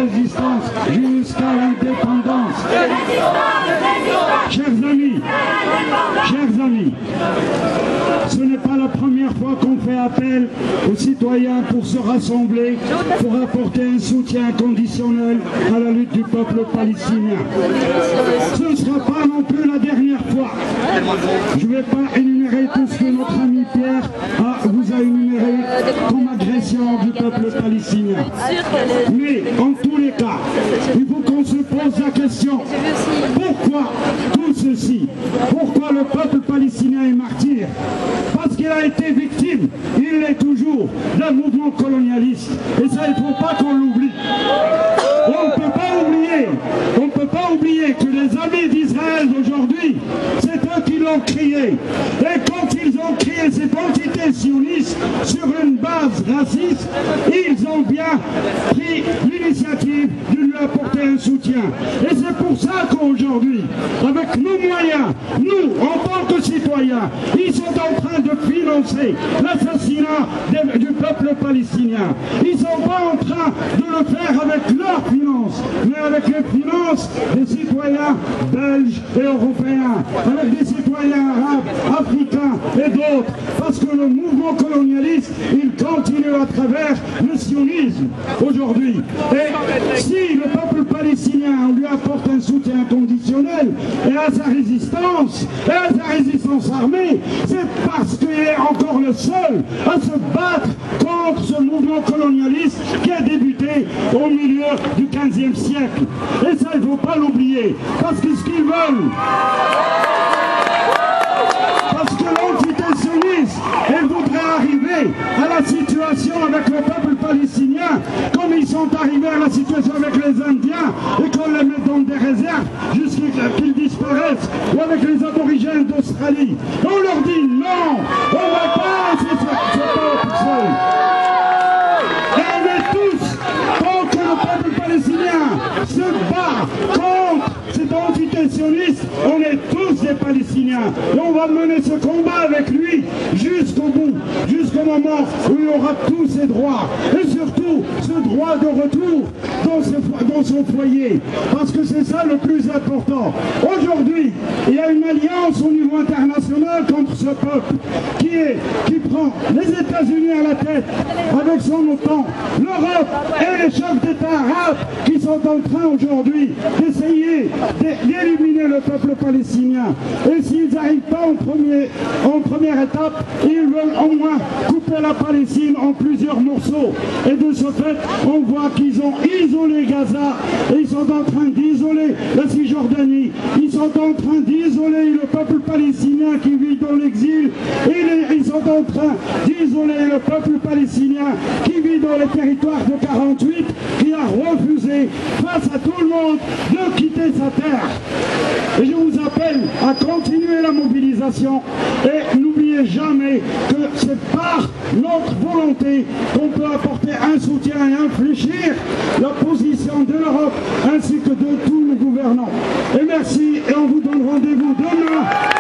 résistance jusqu'à l'indépendance. Chers amis, ce n'est pas la première fois qu'on fait appel aux citoyens pour se rassembler, pour apporter un soutien inconditionnel à la lutte du peuple palestinien. Ce ne sera pas non plus la dernière fois. Je ne vais pas énumérer tout ce que notre ami Pierre vous a énuméré comme agression du peuple palestinien. Mais en tous les cas, il faut qu'on se pose la question, pourquoi tout ceci? Pourquoi le peuple palestinien est martyr? Parce qu'il a été victime, il l'est toujours, d'un mouvement colonialiste. Et ça, il ne faut pas qu'on l'oublie. On ne peut pas oublier que les amis d'Israël d'aujourd'hui, c'est eux qui l'ont crié. Et quand ils ont créé cette entité sioniste sur une base raciste, ils ont bien pris l'initiative de lui apporter un soutien. Et c'est pour ça qu'aujourd'hui, avec nos moyens, nous, en tant que citoyens, ils sont en train de financer l'assassinat du peuple palestinien. Ils ne sont pas en train de le faire avec leurs finances, mais avec les finances des citoyens belges et européens, avec des citoyens arabes, africains et d'autres, parce que le mouvement colonialiste, il continue à travers le sionisme aujourd'hui. Et si le peuple palestinien, on lui apporte un soutien inconditionnel et à sa résistance armée, c'est parce qu'il est encore le seul à se battre contre ce mouvement colonialiste qui a débuté au milieu du XVe siècle. Et ça, il ne faut pas l'oublier, parce que ce qu'ils veulent, parce que l'entité sioniste, elle voudrait arriver à la situation avec le peuple palestinien, comme ils sont arrivés à la situation avec les Indiens, et qu'on les met dans des réserves jusqu'à qu'ils disparaissent, ou avec les aborigènes d'Australie. On leur dit non, on ne va pas laisser ce peuple seul. Et on est tous, tant que le peuple palestinien se bat contre cette entité sioniste, on est tous des Palestiniens. Et on va mener ce combat avec lui jusqu'au bout, jusqu'au moment où il aura tous ses droits. Et surtout, ce droit de retour dans son foyer. Parce que c'est ça le plus important. Aujourd'hui, il y a une alliance au niveau international contre ce peuple qui prend les États-Unis à la tête avec son OTAN, l'Europe et les chefs d'État arabes qui sont en train aujourd'hui d'essayer d'éliminer le peuple palestinien. Et s'ils n'arrivent pas en première étape, ils veulent au moins couper la Palestine en plusieurs morceaux. Et de ce fait, on voit qu'ils ont isolé Gaza et ils sont en train d'isoler la Cisjordanie. Ils sont en train d'isoler le peuple palestinien qui vit dans l'exil. Et ils sont en train d'isoler le peuple palestinien qui vit dans les territoires de 48, qui a refusé face à tout le monde de quitter sa terre. Et je vous appelle à continuer la mobilisation et n'oubliez jamais que c'est par notre volonté qu'on peut apporter un soutien et infléchir la position de l'Europe ainsi que de tous les gouvernants. Et merci et on vous donne rendez-vous demain.